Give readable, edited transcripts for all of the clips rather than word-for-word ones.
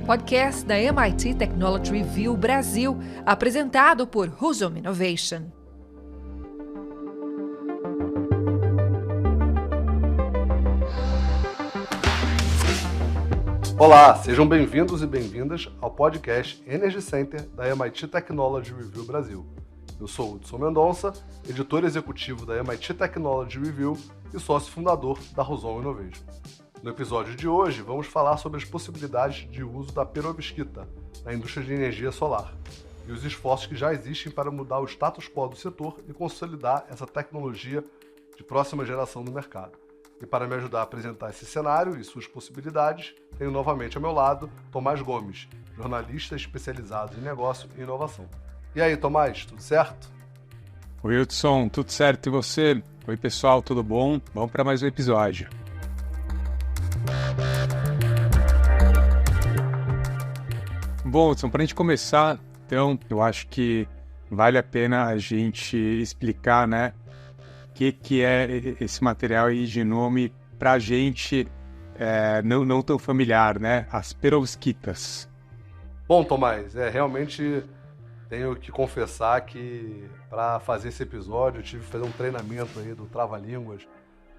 podcast da MIT Technology Review Brasil, apresentado por Husum Innovation. Olá, sejam bem-vindos e bem-vindas ao podcast Energy Center da MIT Technology Review Brasil. Eu sou Hudson Mendonça, editor executivo da MIT Technology Review e sócio fundador da Husum Innovation. No episódio de hoje, vamos falar sobre as possibilidades de uso da perovskita na indústria de energia solar e os esforços que já existem para mudar o status quo do setor e consolidar essa tecnologia de próxima geração no mercado. E para me ajudar a apresentar esse cenário e suas possibilidades, tenho novamente ao meu lado Tomás Gomes, jornalista especializado em negócio e inovação. E aí, Tomás, tudo certo? Oi, Hudson, tudo certo e você? Oi, pessoal, tudo bom? Vamos para mais um episódio. Bom, Hudson, para a gente começar, então, eu acho que vale a pena a gente explicar, né, o que é esse material aí de nome para a gente não tão familiar, né, as perovskitas. Bom, Tomás, realmente tenho que confessar que para fazer esse episódio eu tive que fazer um treinamento aí do Trava-Línguas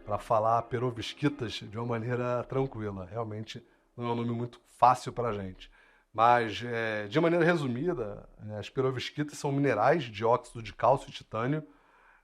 para falar perovskitas de uma maneira tranquila. Realmente não é um nome muito fácil para a gente. Mas, de maneira resumida, as perovskitas são minerais de óxido de cálcio e titânio.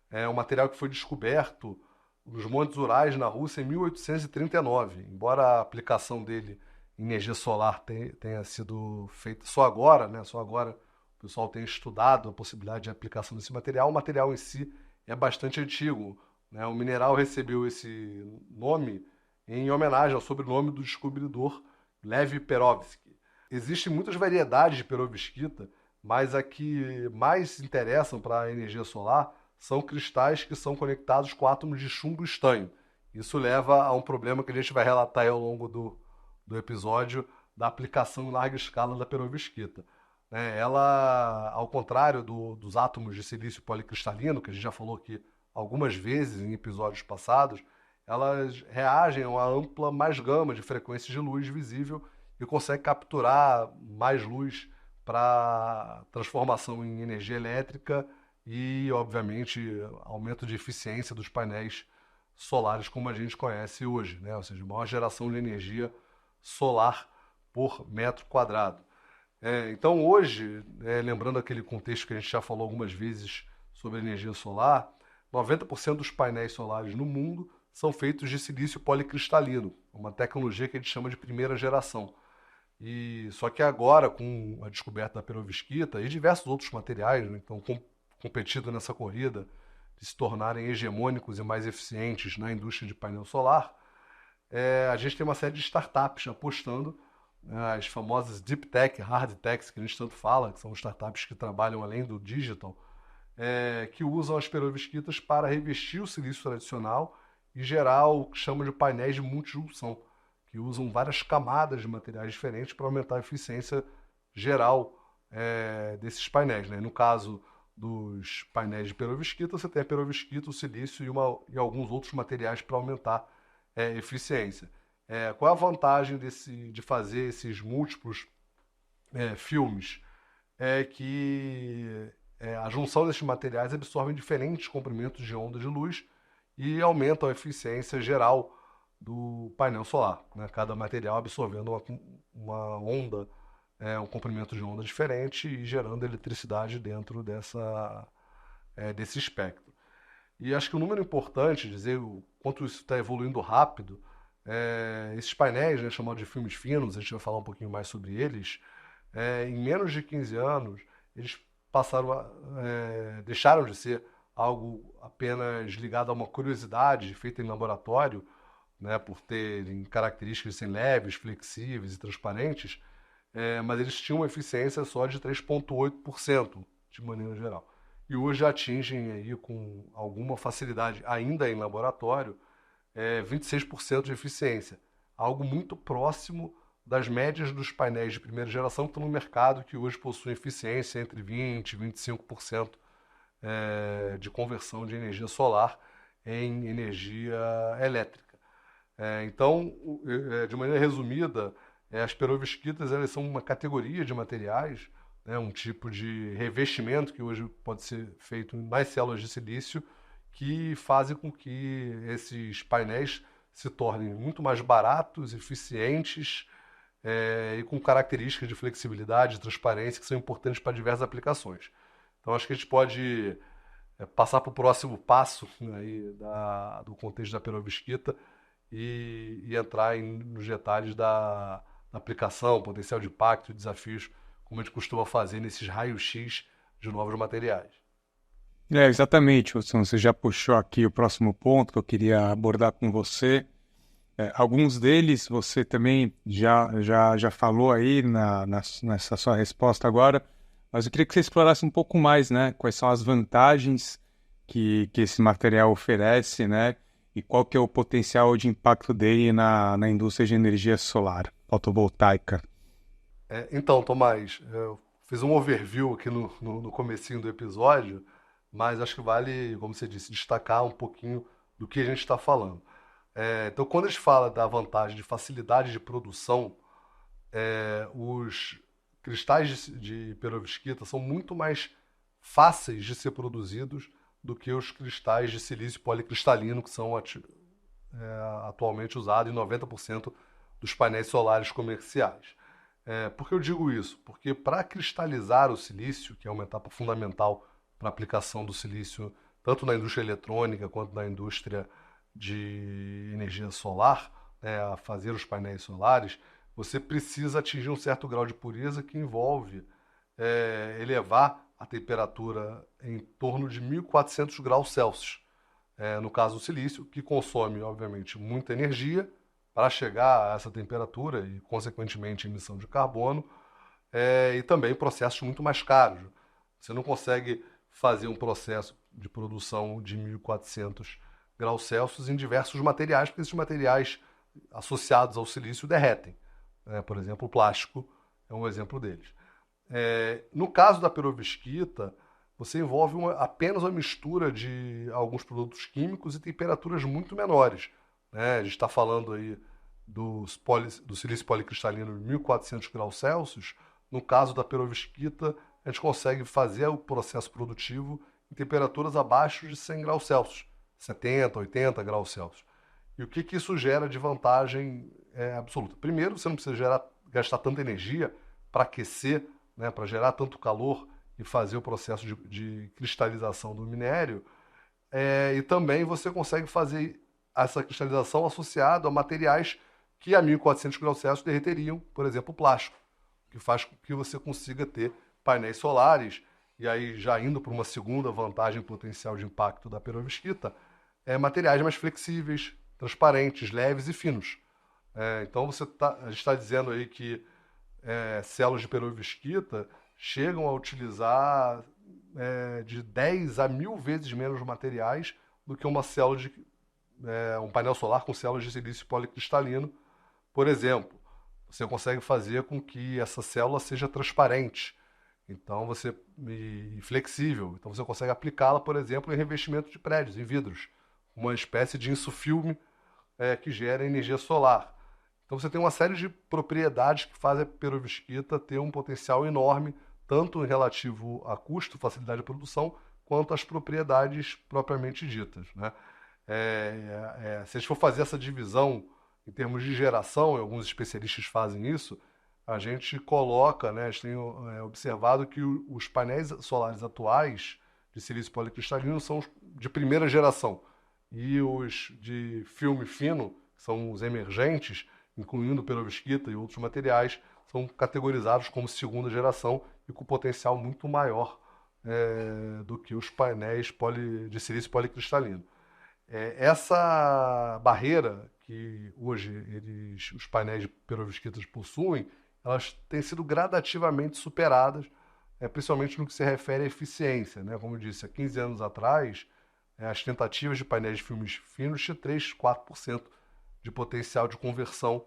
É um material que foi descoberto nos Montes Urais, na Rússia, em 1839. Embora a aplicação dele em energia solar tenha sido feita só agora, né? Só agora o pessoal tem estudado a possibilidade de aplicação desse material. O material em si é bastante antigo, né? O mineral recebeu esse nome em homenagem ao sobrenome do descobridor Lev Perovsky. Existem muitas variedades de perovskita, mas a que mais interessam para a energia solar são cristais que são conectados com átomos de chumbo e estanho. Isso leva a um problema que a gente vai relatar aí ao longo do episódio da aplicação em larga escala da perovskita. Ela, ao contrário dos átomos de silício policristalino, que a gente já falou aqui algumas vezes em episódios passados, elas reagem a uma ampla mais gama de frequências de luz visível e consegue capturar mais luz para transformação em energia elétrica e, obviamente, aumento de eficiência dos painéis solares como a gente conhece hoje, né? Ou seja, maior geração de energia solar por metro quadrado. Então, hoje, lembrando aquele contexto que a gente já falou algumas vezes sobre energia solar, 90% dos painéis solares no mundo são feitos de silício policristalino, uma tecnologia que a gente chama de primeira geração. Só que agora, com a descoberta da perovskita e diversos outros materiais, né, então competindo nessa corrida de se tornarem hegemônicos e mais eficientes na indústria de painel solar, a gente tem uma série de startups apostando, né, as famosas deep tech, hard techs que a gente tanto fala, que são startups que trabalham além do digital, que usam as perovskitas para revestir o silício tradicional e gerar o que chama de painéis de multijunção, que usam várias camadas de materiais diferentes para aumentar a eficiência geral desses painéis, né? No caso dos painéis de perovskita, você tem a perovskita, o silício e alguns outros materiais para aumentar a eficiência. Qual é a vantagem de fazer esses múltiplos filmes? É que a junção desses materiais absorve diferentes comprimentos de onda de luz e aumentam a eficiência geral do painel solar, né? Cada material absorvendo uma onda, um comprimento de onda diferente e gerando eletricidade dentro desse espectro. E acho que um número importante, dizer o quanto isso está evoluindo rápido, esses painéis, né, chamados de filmes finos, a gente vai falar um pouquinho mais sobre eles, em menos de 15 anos, eles deixaram de ser algo apenas ligado a uma curiosidade feita em laboratório, né, por terem características de serem leves, flexíveis e transparentes, mas eles tinham uma eficiência só de 3,8% de maneira geral. E hoje atingem aí, com alguma facilidade, ainda em laboratório, 26% de eficiência. Algo muito próximo das médias dos painéis de primeira geração que estão no mercado, que hoje possuem eficiência entre 20% e 25% de conversão de energia solar em energia elétrica. Então, de maneira resumida, As perovskitas, elas são uma categoria de materiais, né, um tipo de revestimento que hoje pode ser feito nas células de silício, que fazem com que esses painéis se tornem muito mais baratos, eficientes, e com características de flexibilidade e transparência que são importantes para diversas aplicações. Então, acho que a gente pode passar para o próximo passo, né, aí do contexto da perovskita e entrar nos detalhes da aplicação, potencial de impacto e desafios, como a gente costuma fazer nesses raios-x de novos materiais. Exatamente, Wilson. Você já puxou aqui o próximo ponto que eu queria abordar com você. Alguns deles você também já falou aí nessa sua resposta agora, mas eu queria que você explorasse um pouco mais, né? Quais são as vantagens que esse material oferece, né? E qual que é o potencial de impacto dele na indústria de energia solar, fotovoltaica. Então, Tomás, eu fiz um overview aqui no comecinho do episódio, mas acho que vale, como você disse, destacar um pouquinho do que a gente está falando. Então, quando a gente fala da vantagem de facilidade de produção, os cristais de perovskita são muito mais fáceis de ser produzidos do que os cristais de silício policristalino, que são atualmente usados em 90% dos painéis solares comerciais. Por que eu digo isso? Porque para cristalizar o silício, que é uma etapa fundamental para a aplicação do silício, tanto na indústria eletrônica quanto na indústria de energia solar, né, a fazer os painéis solares, você precisa atingir um certo grau de pureza que envolve elevar a temperatura em torno de 1.400 graus Celsius. No caso do silício, que consome, obviamente, muita energia para chegar a essa temperatura e, consequentemente, emissão de carbono, e também processos muito mais caros. Você não consegue fazer um processo de produção de 1.400 graus Celsius em diversos materiais, porque esses materiais associados ao silício derretem. Por exemplo, o plástico é um exemplo deles. No caso da perovskita, você envolve apenas uma mistura de alguns produtos químicos e temperaturas muito menores. A gente está falando aí do silício policristalino em 1.400 graus Celsius. No caso da perovskita, a gente consegue fazer o processo produtivo em temperaturas abaixo de 100 graus Celsius, 70, 80 graus Celsius. E o que isso gera de vantagem absoluta? Primeiro, você não precisa gastar tanta energia para aquecer, né, para gerar tanto calor e fazer o processo de cristalização do minério. E também você consegue fazer essa cristalização associada a materiais que a 1.400 graus Celsius derreteriam, por exemplo, o plástico, que faz com que você consiga ter painéis solares. E aí, já indo para uma segunda vantagem potencial de impacto da perovskita, materiais mais flexíveis, transparentes, leves e finos. Então, a gente está dizendo aí que células de perovskita chegam a utilizar de 10 a 1.000 vezes menos materiais do que uma célula um painel solar com células de silício policristalino, por exemplo. Você consegue fazer com que essa célula seja transparente, e flexível. Então você consegue aplicá-la, por exemplo, em revestimento de prédios, em vidros, uma espécie de insufilme que gera energia solar. Então você tem uma série de propriedades que fazem a perovskita ter um potencial enorme, tanto em relativo a custo, facilidade de produção, quanto às propriedades propriamente ditas, né? Se a gente for fazer essa divisão em termos de geração, e alguns especialistas fazem isso, a gente coloca, né, a gente tem observado que os painéis solares atuais de silício policristalino são os de primeira geração, e os de filme fino, que são os emergentes, incluindo perovskita e outros materiais, são categorizados como segunda geração e com potencial muito maior do que os painéis de silício policristalino. Essa barreira que hoje os painéis de perovskitas possuem, elas têm sido gradativamente superadas, principalmente no que se refere à eficiência, né? Como eu disse, há 15 anos atrás, as tentativas de painéis de filmes finos tinham 3, 4% de potencial de conversão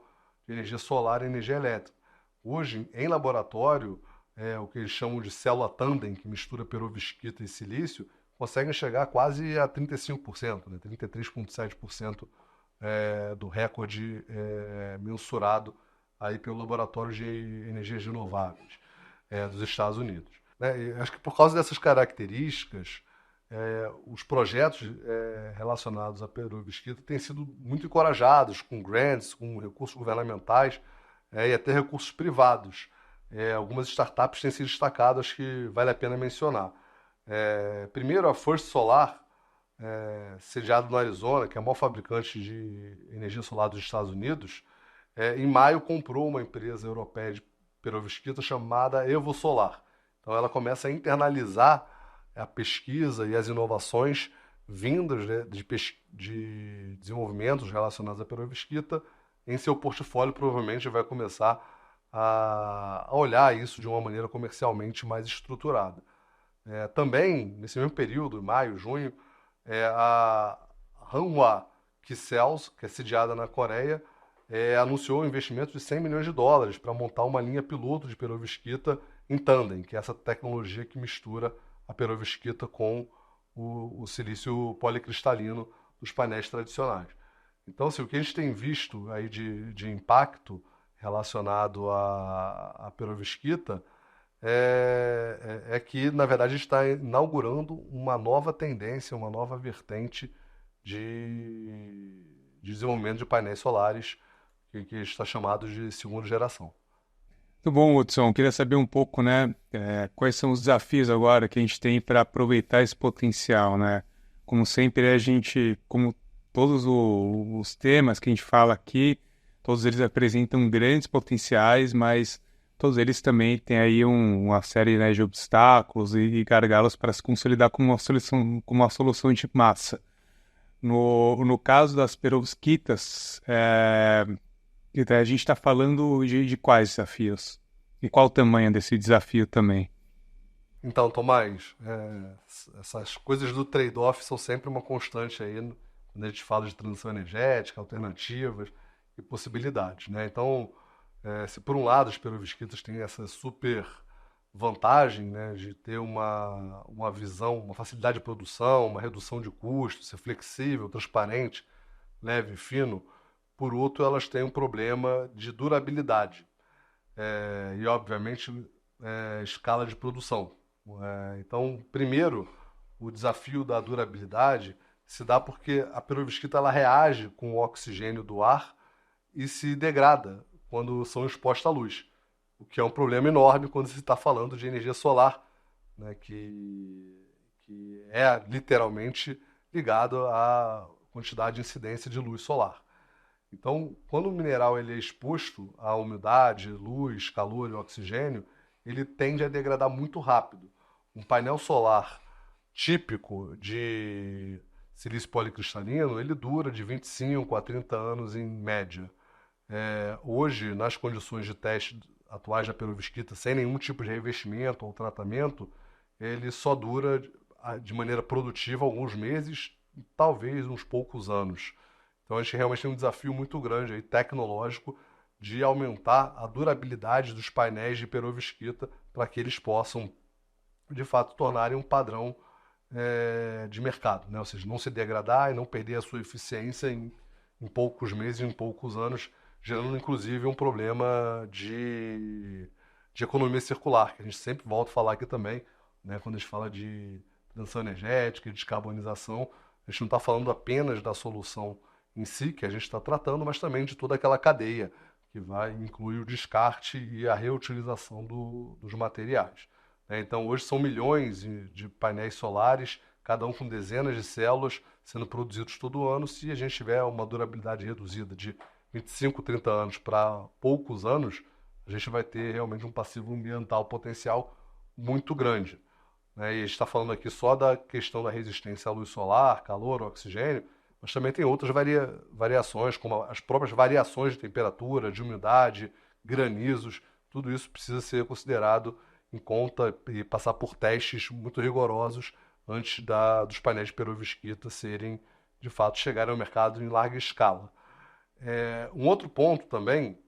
de energia solar em energia elétrica. Hoje, em laboratório, o que eles chamam de célula tandem, que mistura perovskita e silício, conseguem chegar quase a 35%, né? 33,7% do recorde mensurado aí pelo Laboratório de Energias Renováveis dos Estados Unidos. Né? E acho que por causa dessas características, os projetos relacionados à perovskita têm sido muito encorajados com grants, com recursos governamentais e até recursos privados. Algumas startups têm se destacado, acho que vale a pena mencionar. Primeiro, a First Solar, sediada no Arizona, que é a maior fabricante de energia solar dos Estados Unidos, em maio comprou uma empresa europeia de perovskita chamada EvoSolar. Então ela começa a internalizar a pesquisa e as inovações vindas, né, de desenvolvimentos relacionados à perovskita em seu portfólio. Provavelmente vai começar a olhar isso de uma maneira comercialmente mais estruturada. Também, nesse mesmo período, maio, junho, a Hanwha Kcells, que é sediada na Coreia, anunciou um investimento de $100 milhões para montar uma linha piloto de perovskita em tandem, que é essa tecnologia que mistura a perovskita com o silício policristalino dos painéis tradicionais. Então, assim, o que a gente tem visto aí de impacto relacionado à perovskita é que, na verdade, a gente está inaugurando uma nova tendência, uma nova vertente de desenvolvimento de painéis solares que está chamado de segunda geração. Muito bom, Hudson. Queria saber um pouco, né, quais são os desafios agora que a gente tem para aproveitar esse potencial, né? Como sempre, a gente, como todos os temas que a gente fala aqui, todos eles apresentam grandes potenciais, mas todos eles também têm aí uma série, né, de obstáculos e gargalos para se consolidar como uma solução de massa. No caso das perovskitas, a gente está falando de quais desafios? E qual o tamanho desse desafio também? Então, Tomás, essas coisas do trade-off são sempre uma constante aí quando a gente fala de transição energética, alternativas e possibilidades, né? Então, se por um lado as perovskitas têm essa super vantagem, né, de ter uma visão, uma facilidade de produção, uma redução de custos, ser flexível, transparente, leve e fino, por outro elas têm um problema de durabilidade e, obviamente, escala de produção. Então, primeiro, o desafio da durabilidade se dá porque a perovskita ela reage com o oxigênio do ar e se degrada quando são expostas à luz, o que é um problema enorme quando se está falando de energia solar, né, que é literalmente ligado à quantidade de incidência de luz solar. Então, quando o mineral ele é exposto à umidade, luz, calor e oxigênio, ele tende a degradar muito rápido. Um painel solar típico de silício policristalino, ele dura de 25 a 30 anos em média. Hoje, nas condições de teste atuais da perovskita, sem nenhum tipo de revestimento ou tratamento, ele só dura de maneira produtiva alguns meses, talvez uns poucos anos. Então a gente realmente tem um desafio muito grande aí, tecnológico, de aumentar a durabilidade dos painéis de perovskita para que eles possam, de fato, tornarem um padrão de mercado, né? Ou seja, não se degradar e não perder a sua eficiência em poucos meses, em poucos anos, gerando inclusive um problema de economia circular, que a gente sempre volta a falar aqui também, né? Quando a gente fala de transição energética e descarbonização, a gente não está falando apenas da solução em si, que a gente está tratando, mas também de toda aquela cadeia que vai incluir o descarte e a reutilização dos materiais. Então, hoje são milhões de painéis solares, cada um com dezenas de células sendo produzidos todo ano. Se a gente tiver uma durabilidade reduzida de 25, 30 anos para poucos anos, a gente vai ter realmente um passivo ambiental potencial muito grande. E a gente está falando aqui só da questão da resistência à luz solar, calor, oxigênio, mas também tem outras variações, como as próprias variações de temperatura, de umidade, granizos. Tudo isso precisa ser considerado em conta e passar por testes muito rigorosos antes dos painéis de perovskita serem, de fato, chegarem ao mercado em larga escala. Um outro ponto também,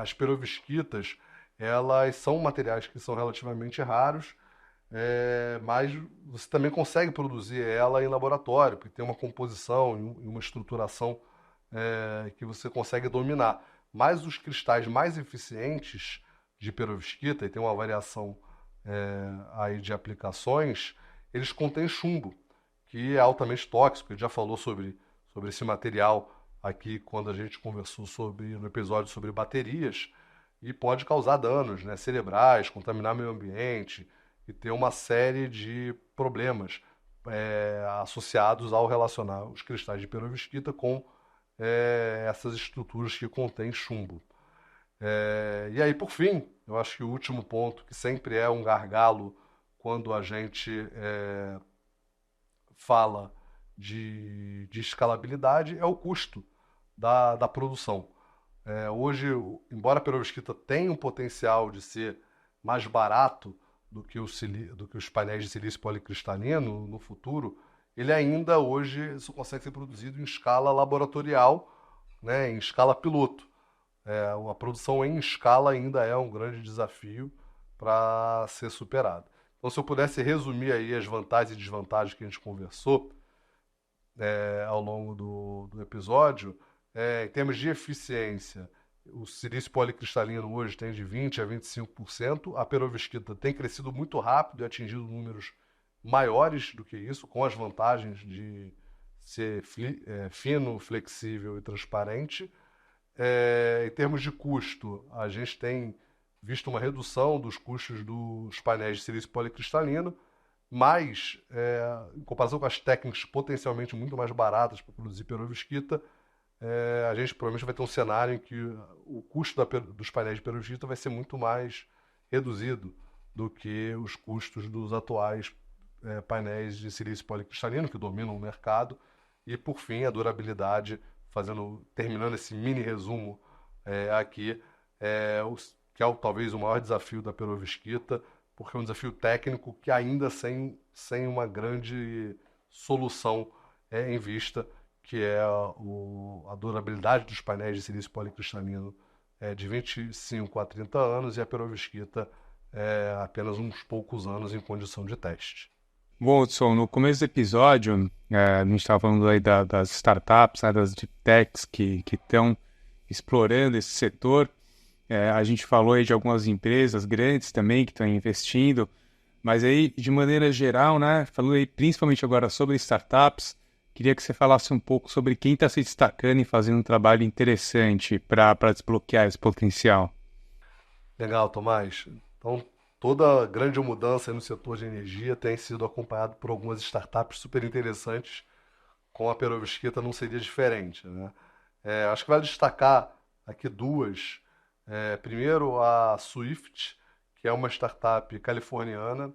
as perovskitas, elas são materiais que são relativamente raros, mas você também consegue produzir ela em laboratório, porque tem uma composição e uma estruturação que você consegue dominar. mas os cristais mais eficientes de perovskita, e tem uma variação aí de aplicações, eles contêm chumbo, que é altamente tóxico. A gente já falou sobre esse material aqui quando a gente conversou no episódio sobre baterias, e pode causar danos, né, cerebrais, contaminar meio ambiente e ter uma série de problemas associados ao relacionar os cristais de perovskita com essas estruturas que contêm chumbo. E aí, por fim, eu acho que o último ponto, que sempre é um gargalo quando a gente fala de escalabilidade, é o custo da produção. Hoje, embora a perovskita tenha um potencial de ser mais barato do que os painéis de silício policristalino no futuro, ele ainda hoje isso consegue ser produzido em escala laboratorial, né, em escala piloto. A produção em escala ainda é um grande desafio para ser superado. Então, se eu pudesse resumir aí as vantagens e desvantagens que a gente conversou ao longo do episódio, em termos de eficiência, o silício policristalino hoje tem de 20% a 25%, a perovskita tem crescido muito rápido e atingido números maiores do que isso, com as vantagens de ser fino, flexível e transparente. Em termos de custo, a gente tem visto uma redução dos custos dos painéis de silício policristalino, mas, em comparação com as técnicas potencialmente muito mais baratas para produzir perovskita, a gente provavelmente vai ter um cenário em que o custo dos painéis de perovskita vai ser muito mais reduzido do que os custos dos atuais painéis de silício policristalino, que dominam o mercado. E, por fim, a durabilidade, terminando esse mini resumo aqui, que é talvez o maior desafio da perovskita, porque é um desafio técnico que ainda sem uma grande solução em vista, que é a durabilidade dos painéis de silício policristalino de 25 a 30 anos, e a perovskita apenas uns poucos anos em condição de teste. Bom, Hudson, no começo do episódio, a gente estava falando aí das startups, né, das deep techs que estão explorando esse setor. A gente falou aí de algumas empresas grandes também que estão investindo, mas aí, de maneira geral, né, falando aí principalmente agora sobre startups, queria que você falasse um pouco sobre quem está se destacando e fazendo um trabalho interessante para desbloquear esse potencial. Legal, Tomás. Então, toda grande mudança no setor de energia tem sido acompanhada por algumas startups super interessantes, com a perovskita não seria diferente, né? Acho que vale destacar aqui duas. Primeiro, a Swift, que é uma startup californiana.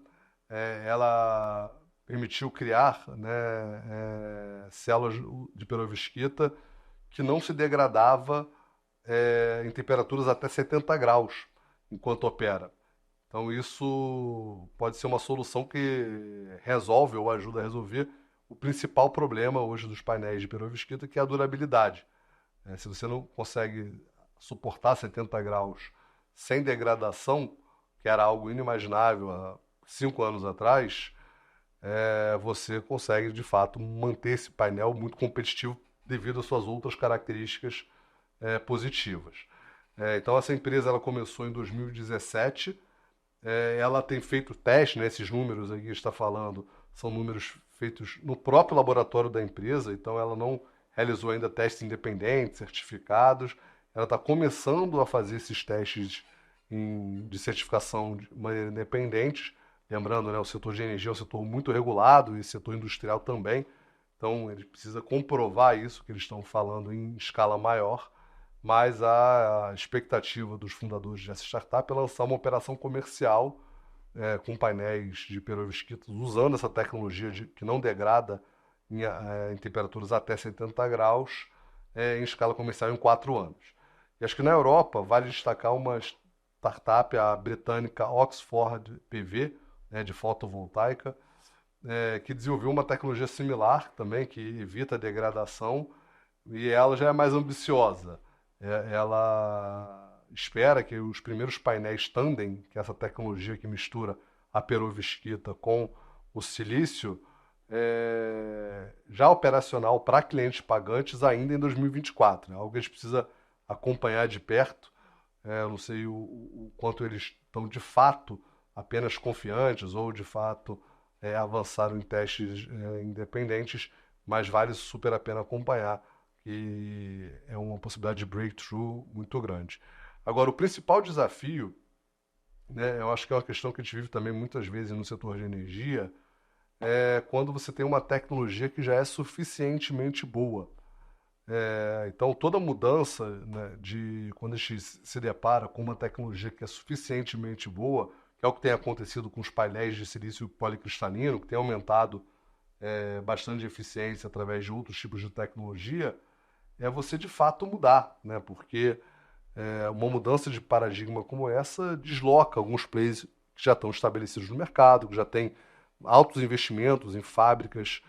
Ela permitiu criar, né, células de perovskita que não se degradava em temperaturas até 70 graus enquanto opera. Então isso pode ser uma solução que resolve ou ajuda a resolver o principal problema hoje dos painéis de perovskita, que é a durabilidade. Se você não consegue suportar 70 graus sem degradação, que era algo inimaginável há 5 anos atrás, você consegue, de fato, manter esse painel muito competitivo devido às suas outras características positivas. Então, essa empresa ela começou em 2017, ela tem feito teste, né, esses números aí que está falando, são números feitos no próprio laboratório da empresa, então ela não realizou ainda testes independentes, certificados, ela está começando a fazer esses testes de certificação de maneira independente. Lembrando, né, o setor de energia é um setor muito regulado e o setor industrial também. Então, ele precisa comprovar isso que eles estão falando em escala maior. Mas a expectativa dos fundadores dessa startup é lançar uma operação comercial com painéis de perovskita usando essa tecnologia que não degrada em temperaturas até 70 graus em escala comercial em 4 anos. E acho que na Europa vale destacar uma startup, a britânica Oxford PV, de fotovoltaica, que desenvolveu uma tecnologia similar também, que evita a degradação, e ela já é mais ambiciosa. Ela espera que os primeiros painéis tandem, que é essa tecnologia que mistura a perovskita com o silício, já operacional para clientes pagantes ainda em 2024. Algo que a gente precisa acompanhar de perto. Eu não sei o quanto eles estão de fato apenas confiantes ou de fato avançaram em testes independentes, mas vale super a pena acompanhar, que é uma possibilidade de breakthrough muito grande. Agora, o principal desafio, né, eu acho que é uma questão que a gente vive também muitas vezes no setor de energia, é quando você tem uma tecnologia que já é suficientemente boa. Então, toda mudança, né, quando a gente se depara com uma tecnologia que é suficientemente boa, que é o que tem acontecido com os painéis de silício policristalino, que tem aumentado bastante eficiência através de outros tipos de tecnologia, é você de fato mudar, né? Porque uma mudança de paradigma como essa desloca alguns players que já estão estabelecidos no mercado, que já têm altos investimentos em fábricas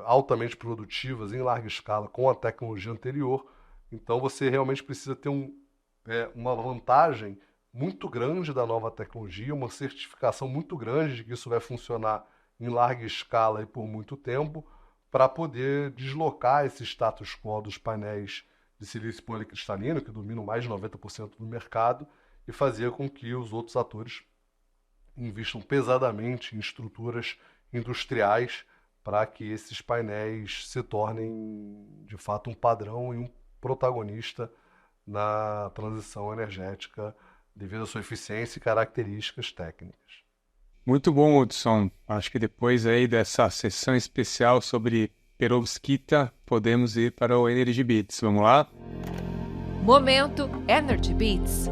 altamente produtivas em larga escala com a tecnologia anterior. Então você realmente precisa ter uma vantagem muito grande da nova tecnologia, uma certificação muito grande de que isso vai funcionar em larga escala e por muito tempo, para poder deslocar esse status quo dos painéis de silício policristalino, que dominam mais de 90% do mercado, e fazer com que os outros atores investam pesadamente em estruturas industriais para que esses painéis se tornem, de fato, um padrão e um protagonista na transição energética devido à sua eficiência e características técnicas. Muito bom, Hudson. Acho que depois aí dessa sessão especial sobre perovskita, podemos ir para o Energy Beats. Vamos lá? Momento Energy Beats.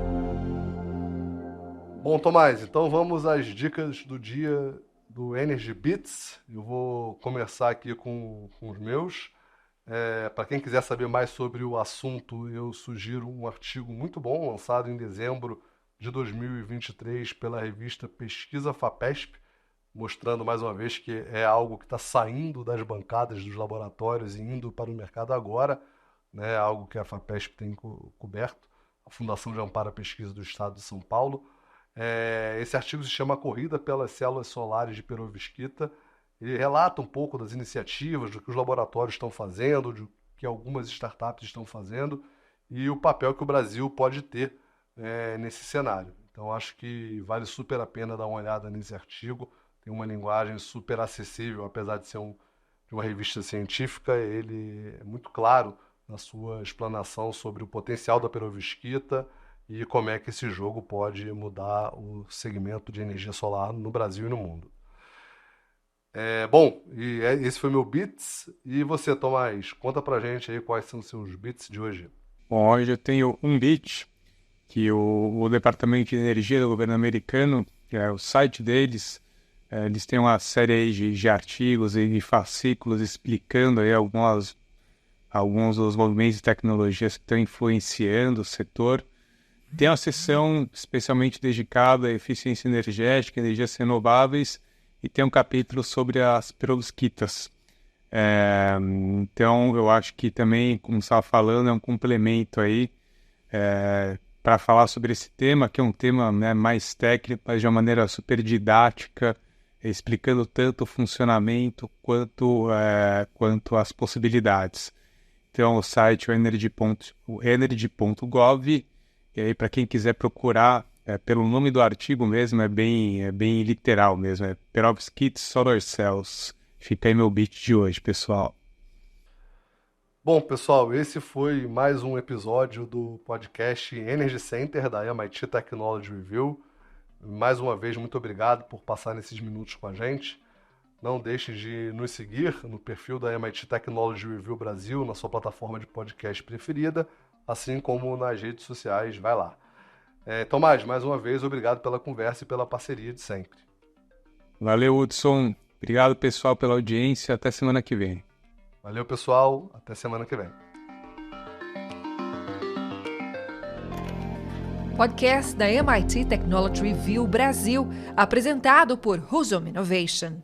Bom, Tomás, então vamos às dicas do dia do Energy Beats. Eu vou começar aqui com os meus. Para quem quiser saber mais sobre o assunto, eu sugiro um artigo muito bom, lançado em dezembro de 2023 pela revista Pesquisa FAPESP, mostrando mais uma vez que é algo que está saindo das bancadas dos laboratórios e indo para o mercado agora, né? Algo que a FAPESP tem coberto, a Fundação de Amparo à Pesquisa do Estado de São Paulo. Esse artigo se chama Corrida pelas Células Solares de Perovskita. Ele relata um pouco das iniciativas, do que os laboratórios estão fazendo, do que algumas startups estão fazendo e o papel que o Brasil pode ter nesse cenário. Então, acho que vale super a pena dar uma olhada nesse artigo. Tem uma linguagem super acessível, apesar de ser de uma revista científica. Ele é muito claro na sua explanação sobre o potencial da perovskita e como é que esse jogo pode mudar o segmento de energia solar no Brasil e no mundo. Bom, esse foi meu Beats. E você, Tomás, conta pra gente aí quais são os seus Beats de hoje. Bom, hoje eu tenho um Beat que o Departamento de Energia do governo americano, que é o site deles, eles têm uma série aí de artigos e fascículos explicando aí alguns dos movimentos e tecnologias que estão influenciando o setor. Tem uma seção especialmente dedicada à eficiência energética, energias renováveis, e tem um capítulo sobre as perovskitas. Então, eu acho que também, como você estava falando, é um complemento aí para falar sobre esse tema, que é um tema, né, mais técnico, mas de uma maneira super didática, explicando tanto o funcionamento quanto as possibilidades. Então, o site é o energy.gov, e aí, para quem quiser procurar, pelo nome do artigo mesmo, é bem literal mesmo, é Perovskite Solar Cells. Fica aí meu beat de hoje, pessoal. Bom, pessoal, esse foi mais um episódio do podcast Energy Center da MIT Technology Review. Mais uma vez, muito obrigado por passar nesses minutos com a gente. Não deixe de nos seguir no perfil da MIT Technology Review Brasil, na sua plataforma de podcast preferida, assim como nas redes sociais. Vai lá. Tomás, mais uma vez, obrigado pela conversa e pela parceria de sempre. Valeu, Hudson. Obrigado, pessoal, pela audiência. Até semana que vem. Valeu, pessoal. Até semana que vem. Podcast da MIT Technology Review Brasil, apresentado por Husum Innovation.